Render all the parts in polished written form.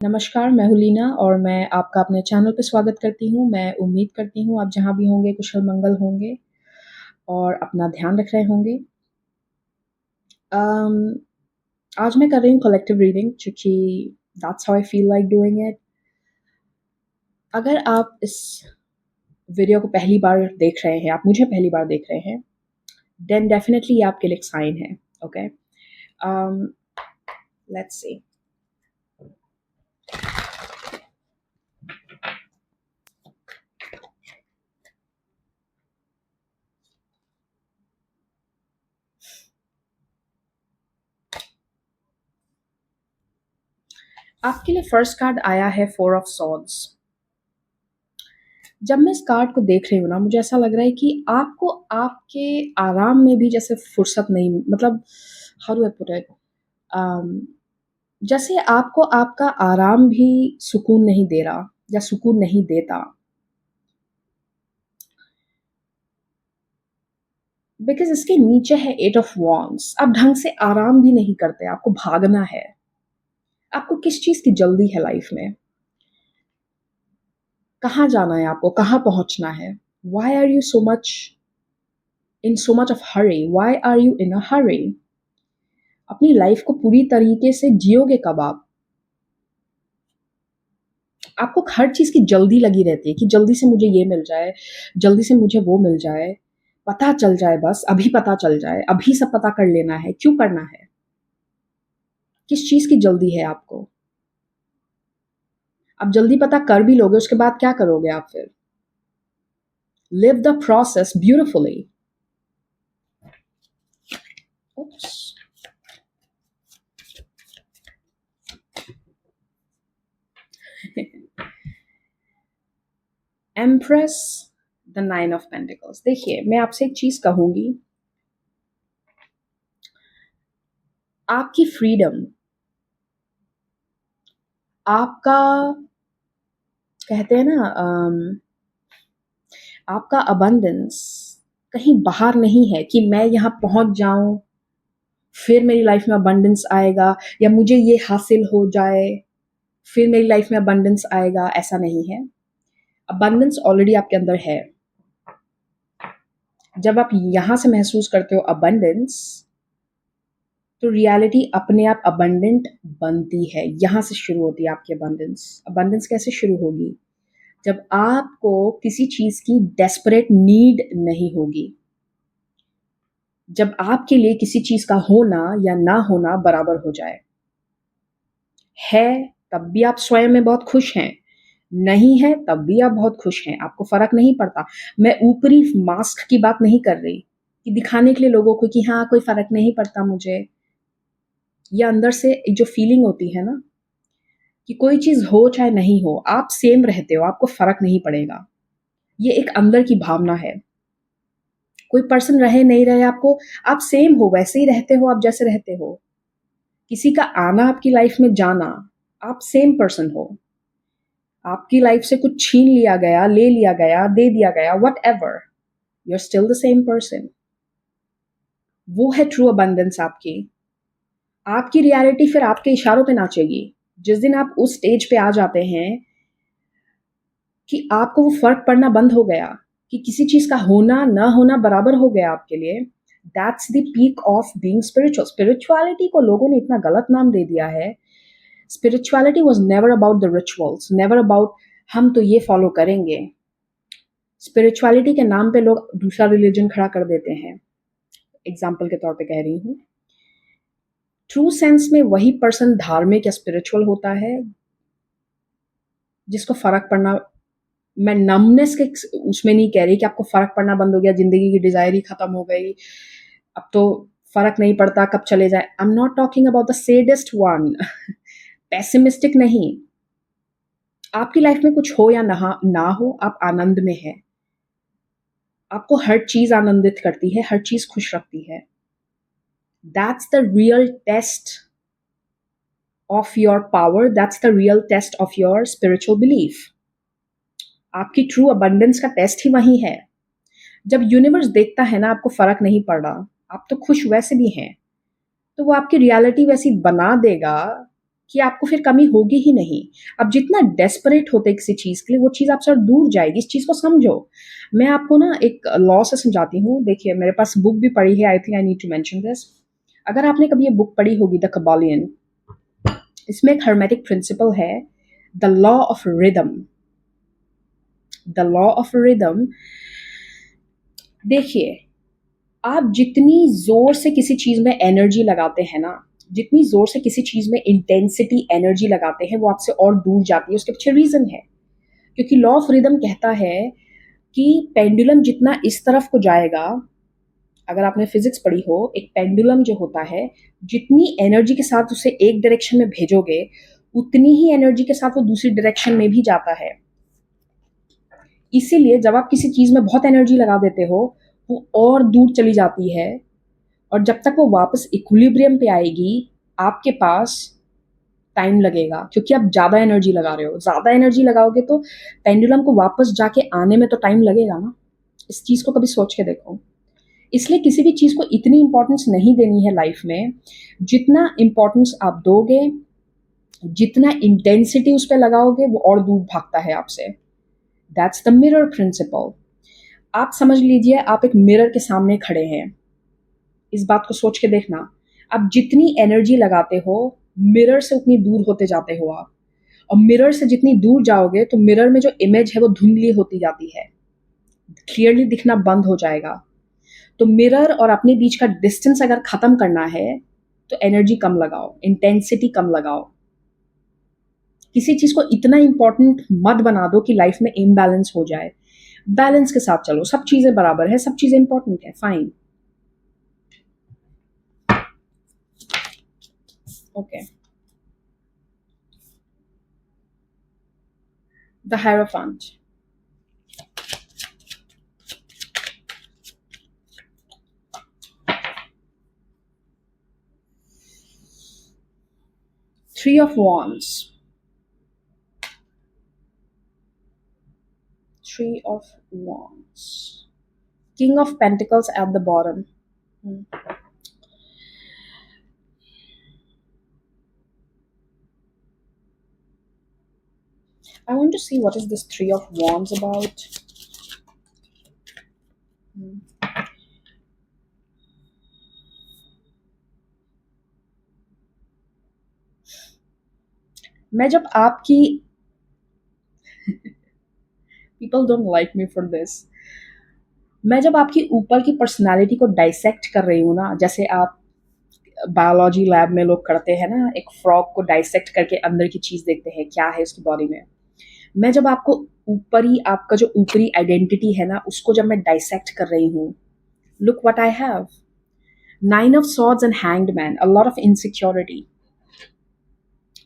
नमस्कार, मैं हूँ लीना और मैं आपका अपने चैनल पे स्वागत करती हूँ। मैं उम्मीद करती हूँ आप जहाँ भी होंगे कुशल-मंगल होंगे और अपना ध्यान रख रहे होंगे। अम, आज मैं कर रही हूँ कलेक्टिव रीडिंग क्योंकि that's how I feel like doing it. अगर आप इस वीडियो को पहली बार देख रहे हैं, आप मुझे पहली बार देख रहे हैं, देन डेफिनिटली ये आपके लिए एक साइन है, ओके? Um, let's see. आपके लिए फर्स्ट कार्ड आया है 4 ऑफ सॉर्ड्स। जब मैं इस कार्ड को देख रही हूँ ना, मुझे ऐसा लग रहा है कि आपको आपके आराम में भी जैसे फुर्सत नहीं, मतलब how do I put it, जैसे आपको आपका आराम भी सुकून नहीं दे रहा या सुकून नहीं देता। बिकॉज इसके नीचे है 8 ऑफ वॉन्ड्स। आप ढंग से आराम भी नहीं करते, आपको भागना है। आपको किस चीज की जल्दी है लाइफ में? कहाँ जाना है आपको? कहाँ पहुंचना है? Why are you so much in so much of hurry? Why are you in a hurry? अपनी लाइफ को पूरी तरीके से जियोगे कब आप? आपको हर चीज़ की जल्दी लगी रहती है कि जल्दी से मुझे ये मिल जाए, जल्दी से मुझे वो मिल जाए, पता चल जाए, बस अभी पता चल जाए, अभी सब पता कर लेना है। क्यों करना है? किस चीज़ की जल्दी है आपको? आप जल्दी पता कर भी लोगे, उसके बाद क्या करोगे आप फिर? Live the process beautifully. Oops. Empress, the 9 of pentacles. देखिए, मैं आपसे एक चीज़ कहूँगी, आपकी फ्रीडम, आपका कहते हैं ना आपका अबंडेंस कहीं बाहर नहीं है कि मैं यहाँ पहुँच जाऊँ, फिर मेरी लाइफ में अबंडेंस आएगा, या मुझे ये हासिल हो जाए, फिर मेरी लाइफ में अबंडेंस आएगा। ऐसा नहीं है। अबंडेंस ऑलरेडी आपके अंदर है। जब आप यहाँ से महसूस करते हो अबंडेंस, तो रियलिटी अपने आप अबंडेंट बनती है। यहाँ से शुरू होती है आपकी अबंडेंस। अबंडेंस कैसे शुरू होगी? जब आपको किसी चीज़ की डेस्परेट नीड नहीं होगी। जब आपके लिए किसी चीज़ का होना या ना होना बराबर हो जाए। है तब भी आप स्वयं में बहुत खुश हैं, नहीं है तब भी आप बहुत खुश हैं, आपको फ़र्क नहीं पड़ता। मैं ऊपरी मास्क की बात नहीं कर रही कि दिखाने के लिए लोगों को कि हाँ, कोई फ़र्क नहीं पड़ता मुझे। या अंदर से एक जो फीलिंग होती है ना, कि कोई चीज़ हो चाहे नहीं हो, आप सेम रहते हो, आपको फ़र्क नहीं पड़ेगा। ये एक अंदर की भावना है। कोई पर्सन रहे नहीं रहे आपको, आप सेम हो, वैसे ही रहते हो आप जैसे रहते हो। किसी का आना आपकी लाइफ में जाना, आप सेम पर्सन हो। आपकी लाइफ से कुछ छीन लिया गया, ले लिया गया, दे दिया गया, whatever, you are still the same person. वो है ट्रू अबंडेंस आपकी। आपकी रियलिटी फिर आपके इशारों पे नाचेगी। जिस दिन आप उस स्टेज पे आ जाते हैं कि आपको वो फ़र्क पड़ना बंद हो गया, कि किसी चीज़ का होना, ना होना बराबर हो गया आपके लिए, that's the peak of being spiritual. Spirituality को लोगों ने इतना गलत नाम दे दिया है। Spirituality was never about the rituals, never about हम तो ये फ़ॉलो करेंगे। स्पिरिचुअलिटी के नाम पे लोग दूसरा रिलीजन खड़ा कर देते हैं। एग्ज़ाम्पल के तौर पे कह रही हूँ। ट्रू सेंस में वही पर्सन धार्मिक या स्पिरिचुअल होता है, जिसको फ़र्क पड़ना, मैं नमनेस के उसमें नहीं कह रही कि आपको फ़र्क पड़ना बंद हो गया, ज़िंदगी की डिज़ायर ही ख़त्म हो गई, अब तो फ़र्क नहीं पड़ता कब चले जाए। I am not talking about the saddest one. Pessimistic नहीं। आपकी लाइफ में कुछ हो या ना हो, आप आनंद में हैं। आपको हर चीज़ आनंदित करती है, हर चीज़ खुश रखती है। That's the real test of your power, that's the real test of your spiritual belief. आपकी ट्रू अबंडेंस का टेस्ट ही वही है। जब यूनिवर्स देखता है ना आपको फ़र्क नहीं पड़ रहा, आप तो खुश वैसे भी हैं, तो वो आपकी रियलिटी वैसी बना देगा कि आपको फिर कमी होगी ही नहीं। आप जितना डेस्परेट होते किसी चीज़ के लिए, वो चीज़ आपसे और दूर जाएगी। इस चीज़ को समझो। मैं आपको ना एक लॉ से समझाती हूँ। देखिए, मेरे पास बुक भी पढ़ी है, I think I need to mention this. अगर आपने कभी ये बुक पढ़ी होगी, द कबालियन, इसमें एक हर्मेटिक प्रिंसिपल है, the law of rhythm. The law of rhythm, देखिए, आप जितनी ज़ोर से किसी चीज़ में एनर्जी लगाते हैं ना, जितनी ज़ोर से किसी चीज़ में इंटेंसिटी एनर्जी लगाते हैं, वो आपसे और दूर जाती है। उसके पीछे रीज़न है, क्योंकि लॉ ऑफ रिदम कहता है कि पेंडुलम जितना इस तरफ को जाएगा, अगर आपने फिजिक्स पढ़ी हो, एक पेंडुलम जो होता है, जितनी एनर्जी के साथ उसे एक डायरेक्शन में भेजोगे, उतनी ही एनर्जी के साथ वो दूसरी डायरेक्शन में भी जाता है। इसीलिए जब आप किसी चीज़ में बहुत एनर्जी लगा देते हो, वो और दूर चली जाती है, और जब तक वो वापस इक्विलिब्रियम पे आएगी, आपके पास टाइम लगेगा, क्योंकि आप ज़्यादा एनर्जी लगा रहे हो। ज़्यादा एनर्जी लगाओगे तो पेंडुलम को वापस जाके आने में तो टाइम लगेगा ना। इस चीज़ को कभी सोच के देखो। इसलिए किसी भी चीज़ को इतनी इम्पोर्टेंस नहीं देनी है लाइफ में। जितना इम्पोर्टेंस आप दोगे, जितना इंटेंसिटी उस पर लगाओगे, वो और दूर भागता है आपसे। That's the mirror principal. आप समझ लीजिए, आप एक मिरर के सामने खड़े हैं। इस बात को सोच के देखना, आप जितनी एनर्जी लगाते हो, मिरर से उतनी दूर होते जाते हो आप। और मिरर से जितनी दूर जाओगे, तो मिरर में जो इमेज है वो धुंधली होती जाती है, क्लियरली दिखना बंद हो जाएगा। तो मिरर और अपने बीच का डिस्टेंस अगर खत्म करना है, तो एनर्जी कम लगाओ, इंटेंसिटी कम लगाओ। किसी चीज को इतना इंपॉर्टेंट मत बना दो कि लाइफ में इम्बैलेंस हो जाए। बैलेंस के साथ चलो, सब चीजें बराबर है, सब चीजें इंपॉर्टेंट है, fine. Okay, the hierophant. Three of Wands. Three of Wands. King of Pentacles at the bottom. I want to see what is this Three of Wands about. मैं जब आपकी people don't like me for this. मैं जब आपकी ऊपर की personality को dissect कर रही हूँ ना, जैसे आप बायोलॉजी लैब में लोग करते हैं ना, एक फ्रॉग को डाइसेक्ट करके अंदर की चीज़ देखते हैं क्या है उसकी बॉडी में। मैं जब आपको ऊपरी, आपका जो ऊपरी आइडेंटिटी है ना, उसको जब मैं डाइसेक्ट कर रही हूँ, look what I have, 9 of Swords and Hanged Man, a lot of insecurity,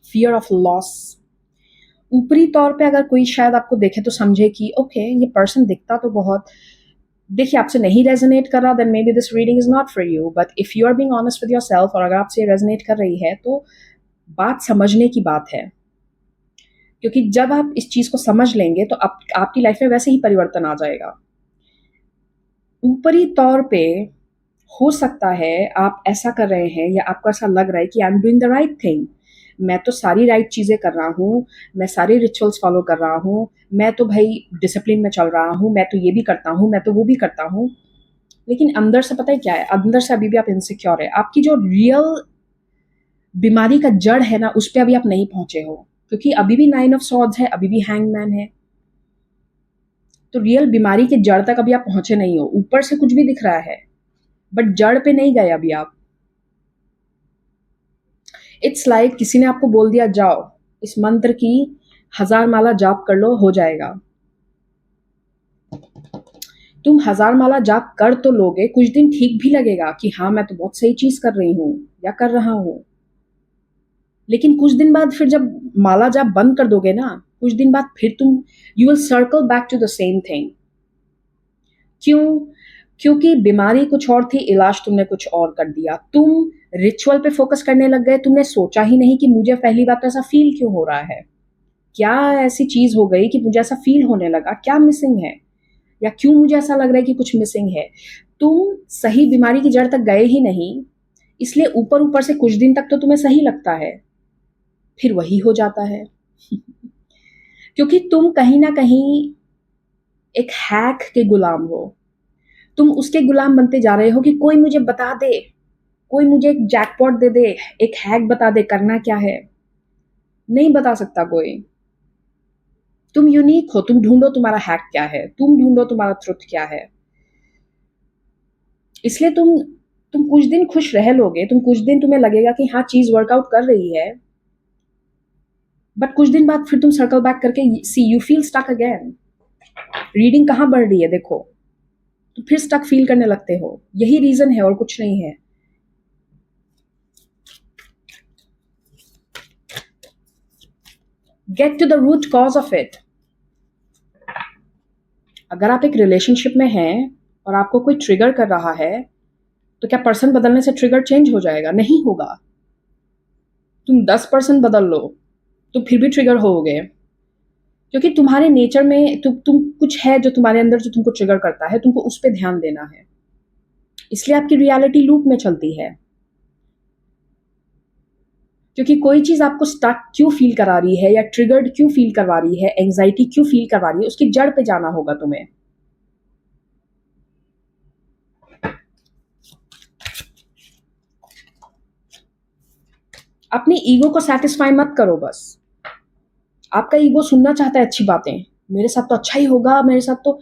fear of loss. ऊपरी तौर पे अगर कोई शायद आपको देखे तो समझे कि ओके, ये पर्सन दिखता तो बहुत, देखिए आपसे नहीं रेजोनेट कर रहा, then may be this reading is not for you. But if you are being honest with yourself, और अगर आपसे रेजोनेट कर रही है, तो बात समझने की बात है। क्योंकि जब आप इस चीज को समझ लेंगे, तो आपकी लाइफ में वैसे ही परिवर्तन आ जाएगा। ऊपरी तौर पे हो सकता है आप ऐसा कर रहे हैं, या आपको ऐसा लग रहा है कि I am doing the right thing, मैं तो सारी राइट चीज़ें कर रहा हूँ, मैं सारे रिचुअल्स फॉलो कर रहा हूँ, मैं तो भाई डिसिप्लिन में चल रहा हूँ, मैं तो ये भी करता हूँ, मैं तो वो भी करता हूँ। लेकिन अंदर से पता है क्या है, अंदर से अभी भी आप इनसिक्योर है। आपकी जो रियल बीमारी का जड़ है ना, उस पर अभी आप नहीं पहुंचे हो, क्योंकि अभी भी 9 of Swords है, अभी भी हैंगमैन है। तो रियल बीमारी के जड़ तक अभी आप पहुंचे नहीं हो। ऊपर से कुछ भी दिख रहा है, बट जड़ पे नहीं गए अभी आप। इट्स लाइक किसी ने आपको बोल दिया, जाओ इस मंत्र की 1000 माला जाप कर लो, हो जाएगा। तुम 1000 माला जाप कर तो लोगे, कुछ दिन ठीक भी लगेगा कि हाँ मैं तो बहुत सही चीज कर रही हूँ या कर रहा हूँ। लेकिन कुछ दिन बाद फिर जब माला जाप बंद कर दोगे ना, कुछ दिन बाद फिर तुम, you will circle back to the same thing. क्यों? क्योंकि बीमारी कुछ और थी, इलाज तुमने कुछ और कर दिया। तुम रिचुअल पे फोकस करने लग गए, तुमने सोचा ही नहीं कि मुझे पहली बात तो ऐसा फील क्यों हो रहा है, क्या ऐसी चीज हो गई कि मुझे ऐसा फील होने लगा, क्या मिसिंग है, या क्यों मुझे ऐसा लग रहा है कि कुछ मिसिंग है। तुम सही बीमारी की जड़ तक गए ही नहीं, इसलिए ऊपर ऊपर से कुछ दिन तक तो तुम्हें सही लगता है, फिर वही हो जाता है। क्योंकि तुम कहीं ना कहीं एक हैक के गुलाम हो। तुम उसके गुलाम बनते जा रहे हो कि कोई मुझे बता दे, कोई मुझे एक जैकपॉट दे दे, एक हैक बता दे करना क्या है। नहीं बता सकता कोई। तुम यूनिक हो, तुम ढूंढो तुम्हारा हैक क्या है, तुम ढूंढो तुम्हारा ट्रुथ क्या है। इसलिए तुम कुछ दिन खुश रह लोगे, तुम कुछ दिन तुम्हें लगेगा कि हाँ चीज वर्कआउट कर रही है, बट कुछ दिन बाद फिर तुम सर्कल बैक करके see you feel stuck again. Reading कहाँ बढ़ रही है देखो, तो फिर स्टक फील करने लगते हो। यही रीजन है और कुछ नहीं है। Gate to the root cause of it. अगर आप एक रिलेशनशिप में हैं और आपको कोई ट्रिगर कर रहा है, तो क्या पर्सन बदलने से ट्रिगर चेंज हो जाएगा? नहीं होगा। तुम 10% बदल लो तो फिर भी ट्रिगर होगे, क्योंकि तुम्हारे नेचर में तुम कुछ है जो तुम्हारे अंदर जो तुमको ट्रिगर करता है, तुमको उस पर ध्यान देना है। इसलिए आपकी रियलिटी लूप में चलती है। क्योंकि कोई चीज आपको स्टक क्यों फील करा रही है या ट्रिगर्ड क्यों फील करवा रही है, एंग्जाइटी क्यों फील करवा रही है, उसकी जड़ पे जाना होगा तुम्हें। अपनी ईगो को सेटिस्फाई मत करो बस। आपका ईगो सुनना चाहता है अच्छी बातें, मेरे साथ तो अच्छा ही होगा, मेरे साथ तो।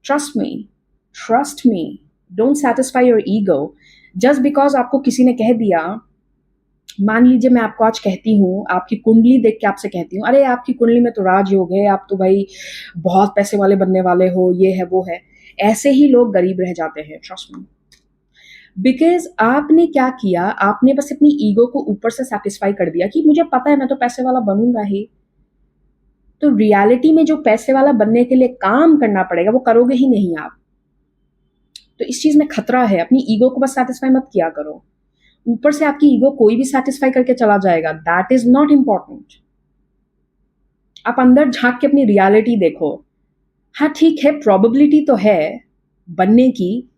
Trust me, trust me, don't satisfy your ego just because आपको किसी ने कह दिया। मान लीजिए मैं आपको आज कहती हूँ, आपकी कुंडली देख के आपसे कहती हूँ, अरे आपकी कुंडली में तो राजयोग है, आप तो भाई बहुत पैसे वाले बनने वाले हो, ये है वो है। ऐसे ही लोग गरीब रह जाते हैं, ट्रस्ट मी। बिकॉज आपने क्या किया, आपने बस अपनी ईगो को ऊपर से सेटिस्फाई कर दिया कि मुझे पता है मैं तो पैसे वाला बनूंगा ही। तो रियलिटी में जो पैसे वाला बनने के लिए काम करना पड़ेगा वो करोगे ही नहीं आप। तो इस चीज में खतरा है। अपनी ईगो को बस सेटिस्फाई मत किया करो। ऊपर से आपकी ईगो कोई भी सेटिस्फाई करके चला जाएगा, दैट इज नॉट इंपॉर्टेंट। आप अंदर झांक के अपनी रियलिटी देखो। हाँ ठीक है, प्रोबेबिलिटी तो है बनने की,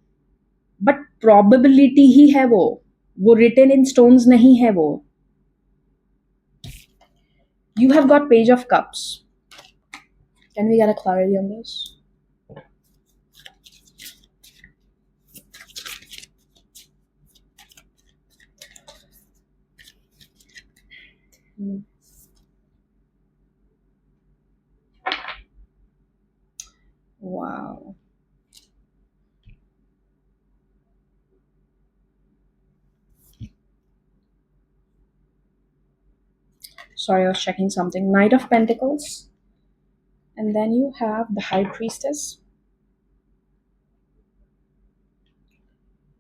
बट प्रोबेबिलिटी ही है वो रिटन इन स्टोन्स नहीं है वो। You have got page of cups. Can we get a clarity on this? Wow. Sorry, I was checking something. Knight of Pentacles. And then you have the High Priestess.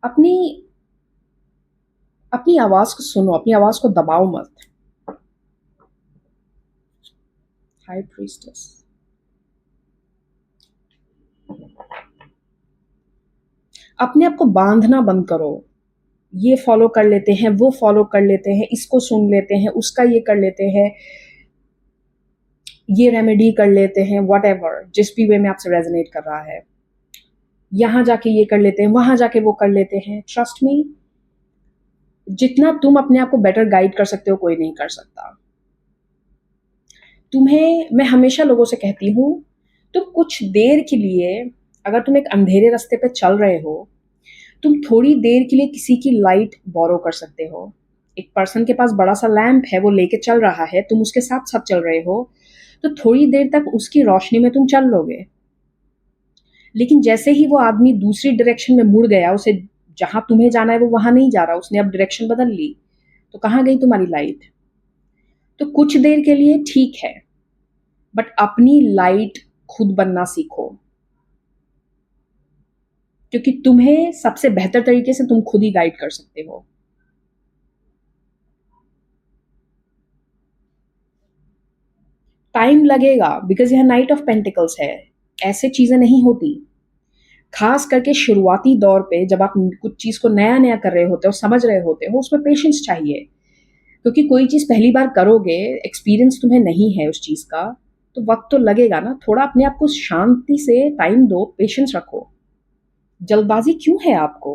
अपनी अपनी आवाज को सुनो, अपनी आवाज को दबाओ मत। High Priestess. अपने आप को बांधना बंद करो। ये फॉलो कर लेते हैं, वो फॉलो कर लेते हैं, इसको सुन लेते हैं, उसका ये कर लेते हैं, ये रेमेडी कर लेते हैं, वट एवर, जिस भी वे में आपसे रेजोनेट कर रहा है। यहां जाके ये कर लेते हैं, वहां जाके वो कर लेते हैं। ट्रस्ट मी, जितना तुम अपने आप को बेटर गाइड कर सकते हो कोई नहीं कर सकता। तुम्हें मैं हमेशा लोगों से कहती हूँ, तुम कुछ देर के लिए, अगर तुम एक अंधेरे रास्ते पे चल रहे हो, तुम थोड़ी देर के लिए किसी की लाइट बोरो कर सकते हो। एक पर्सन के पास बड़ा सा लैंप है, वो लेके चल रहा है, तुम उसके साथ साथ चल रहे हो, तो थोड़ी देर तक उसकी रोशनी में तुम चल लोगे। लेकिन जैसे ही वो आदमी दूसरी डायरेक्शन में मुड़ गया, उसे जहां तुम्हें जाना है वो वहां नहीं जा रहा, उसने अब डायरेक्शन बदल ली, तो कहाँ गई तुम्हारी लाइट? तो कुछ देर के लिए ठीक है, बट अपनी लाइट खुद बनना सीखो, क्योंकि तुम्हें सबसे बेहतर तरीके से तुम खुद ही गाइड कर सकते हो। टाइम लगेगा, बिकॉज यह नाइट ऑफ पेंटिकल्स है। ऐसे चीजें नहीं होती। खास करके शुरुआती दौर पे जब आप कुछ चीज को नया नया कर रहे होते हो, समझ रहे होते हो, उसमें पेशेंस चाहिए। क्योंकि कोई चीज पहली बार करोगे, एक्सपीरियंस तुम्हें नहीं है उस चीज का, तो वक्त तो लगेगा ना। थोड़ा अपने आप को शांति से टाइम दो, पेशेंस रखो। जल्दबाजी क्यों है आपको?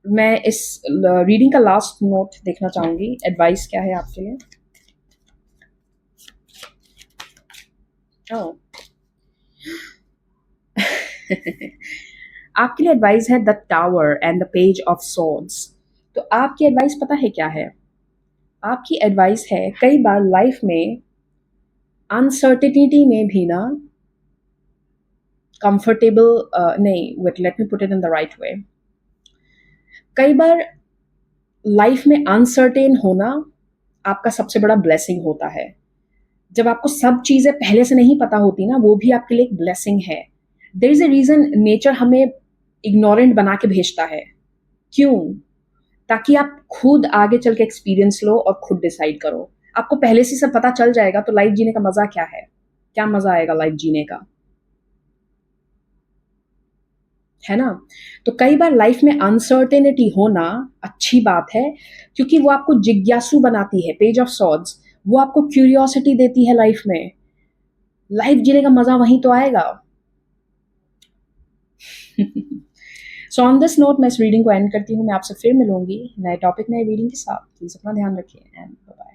मैं इस रीडिंग का लास्ट नोट देखना चाहूंगी, एडवाइस क्या है आपके लिए। ओह आपके लिए एडवाइस है the tower and the page of swords. तो आपकी एडवाइस पता है क्या है? आपकी एडवाइस है कई बार लाइफ में अनसर्टिनिटी में भी ना कंफर्टेबल नहीं, wait let me put it in the right way. कई बार लाइफ में अनसर्टेन होना आपका सबसे बड़ा ब्लेसिंग होता है। जब आपको सब चीज़ें पहले से नहीं पता होती ना, वो भी आपके लिए एक ब्लेसिंग है। There is a reason nature हमें इग्नोरेंट बना के भेजता है। क्यों? ताकि आप खुद आगे चल के एक्सपीरियंस लो और खुद डिसाइड करो। आपको पहले से सब पता चल जाएगा तो लाइफ जीने का मज़ा क्या है? क्या मज़ा आएगा लाइफ जीने का? है ना? तो कई बार लाइफ में अनसर्टेनिटी होना अच्छी बात है, क्योंकि वो आपको जिज्ञासु बनाती है। पेज ऑफ सॉर्ड्स वो आपको क्यूरियोसिटी देती है लाइफ में। लाइफ जीने का मजा वहीं तो आएगा। सो ऑन दिस नोट मैं इस रीडिंग को एंड करती हूँ। मैं आपसे फिर मिलूंगी नए टॉपिक नए रीडिंग के साथ। प्लीज अपना ध्यान रखिए एंड बाय।